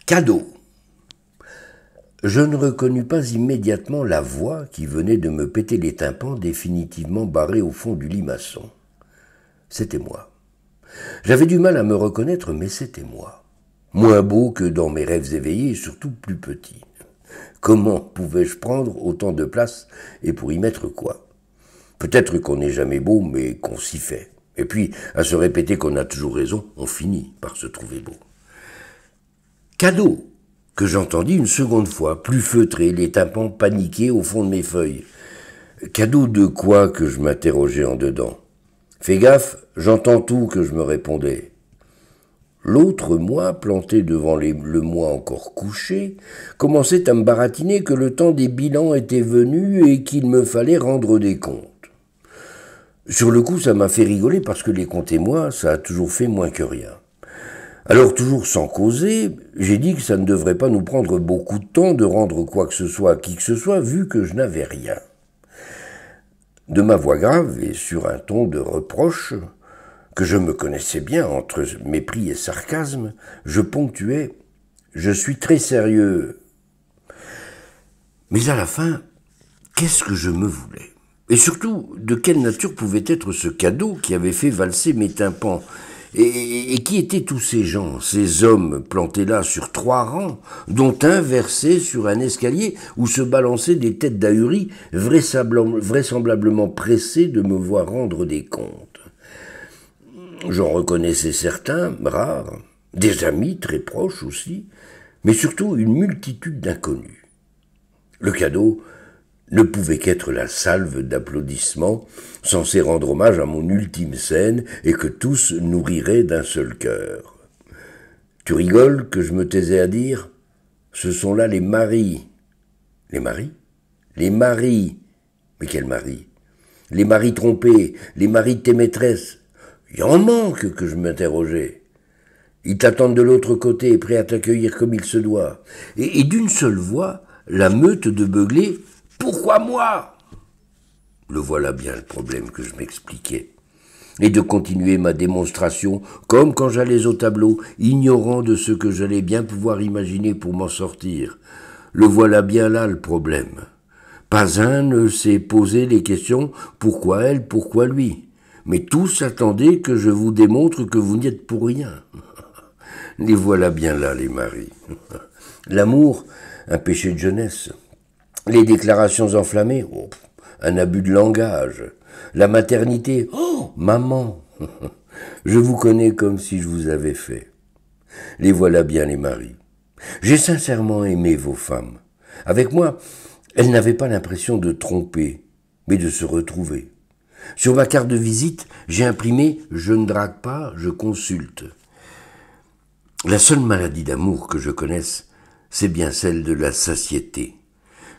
Cadeau. Je ne reconnus pas immédiatement la voix qui venait de me péter les tympans définitivement barrés au fond du limaçon. C'était moi. J'avais du mal à me reconnaître, mais c'était moi. Moins beau que dans mes rêves éveillés et surtout plus petit. Comment pouvais-je prendre autant de place et pour y mettre quoi? Peut-être qu'on n'est jamais beau, mais qu'on s'y fait. Et puis, à se répéter qu'on a toujours raison, on finit par se trouver beau. Cadeau, que j'entendis une seconde fois, plus feutré, les tympans paniqués au fond de mes feuilles. Cadeau de quoi, que je m'interrogeais en dedans. Fais gaffe, j'entends tout, que je me répondais. L'autre moi, planté devant le moi encore couché, commençait à me baratiner que le temps des bilans était venu et qu'il me fallait rendre des comptes. Sur le coup, ça m'a fait rigoler parce que les comptes et moi, ça a toujours fait moins que rien. Alors, toujours sans causer, j'ai dit que ça ne devrait pas nous prendre beaucoup de temps de rendre quoi que ce soit à qui que ce soit, vu que je n'avais rien. De ma voix grave et sur un ton de reproche, que je me connaissais bien entre mépris et sarcasme, je ponctuais « Je suis très sérieux ». Mais à la fin, qu'est-ce que je me voulais? Et surtout, de quelle nature pouvait être ce cadeau qui avait fait valser mes tympans? Et qui étaient tous ces gens, ces hommes plantés là sur 3 rangs, dont un versé sur un escalier où se balançaient des têtes d'ahuris vraisemblablement pressés de me voir rendre des comptes? J'en reconnaissais certains, rares, des amis très proches aussi, mais surtout une multitude d'inconnus. Le cadeau ne pouvait qu'être la salve d'applaudissements censés rendre hommage à mon ultime scène et que tous nourriraient d'un seul cœur. Tu rigoles que je me taisais à dire? Ce sont là les maris. Les maris? Les maris. Mais quels maris? Les maris trompés, les maris de tes maîtresses. Il en manque, que je m'interrogeais. Ils t'attendent de l'autre côté, prêts à t'accueillir comme il se doit. Et d'une seule voix, la meute de beugler « Pourquoi moi ?» Le voilà bien le problème que je m'expliquais. Et de continuer ma démonstration, comme quand j'allais au tableau, ignorant de ce que j'allais bien pouvoir imaginer pour m'en sortir. Le voilà bien là le problème. Pas un ne s'est posé les questions « Pourquoi elle, pourquoi lui ?» Mais tous attendaient que je vous démontre que vous n'y êtes pour rien. Les voilà bien là, les maris. L'amour, un péché de jeunesse. Les déclarations enflammées, oh, un abus de langage. La maternité, oh, maman. Je vous connais comme si je vous avais fait. Les voilà bien, les maris. J'ai sincèrement aimé vos femmes. Avec moi, elles n'avaient pas l'impression de tromper, mais de se retrouver. Sur ma carte de visite, j'ai imprimé « Je ne drague pas, je consulte ». La seule maladie d'amour que je connaisse, c'est bien celle de la satiété.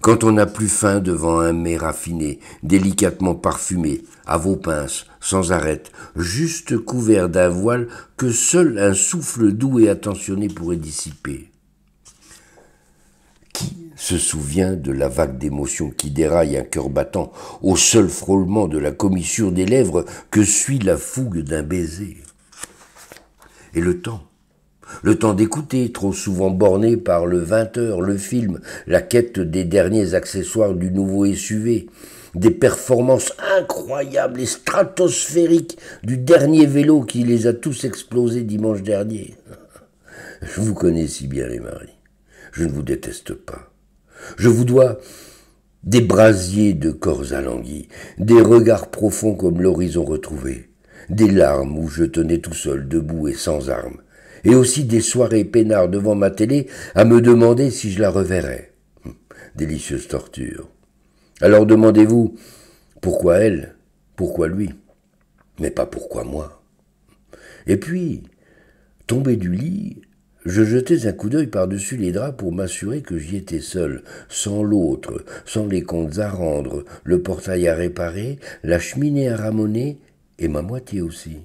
Quand on n'a plus faim devant un mets raffiné, délicatement parfumé, à vos pinces, sans arrêt, juste couvert d'un voile que seul un souffle doux et attentionné pourrait dissiper. Qui se souvient de la vague d'émotion qui déraille un cœur battant au seul frôlement de la commissure des lèvres que suit la fougue d'un baiser? Et le temps d'écouter, trop souvent borné par le 20h, le film, la quête des derniers accessoires du nouveau SUV, des performances incroyables et stratosphériques du dernier vélo qui les a tous explosés dimanche dernier. Je vous connais si bien, les maris. Je ne vous déteste pas. Je vous dois des brasiers de corps alanguis, des regards profonds comme l'horizon retrouvé, des larmes où je tenais tout seul, debout et sans armes, et aussi des soirées peinards devant ma télé à me demander si je la reverrais. Délicieuse torture. Alors demandez-vous, pourquoi elle, pourquoi lui, mais pas pourquoi moi. Et puis, tombé du lit, je jetais un coup d'œil par-dessus les draps pour m'assurer que j'y étais seul, sans l'autre, sans les comptes à rendre, le portail à réparer, la cheminée à ramoner et ma moitié aussi.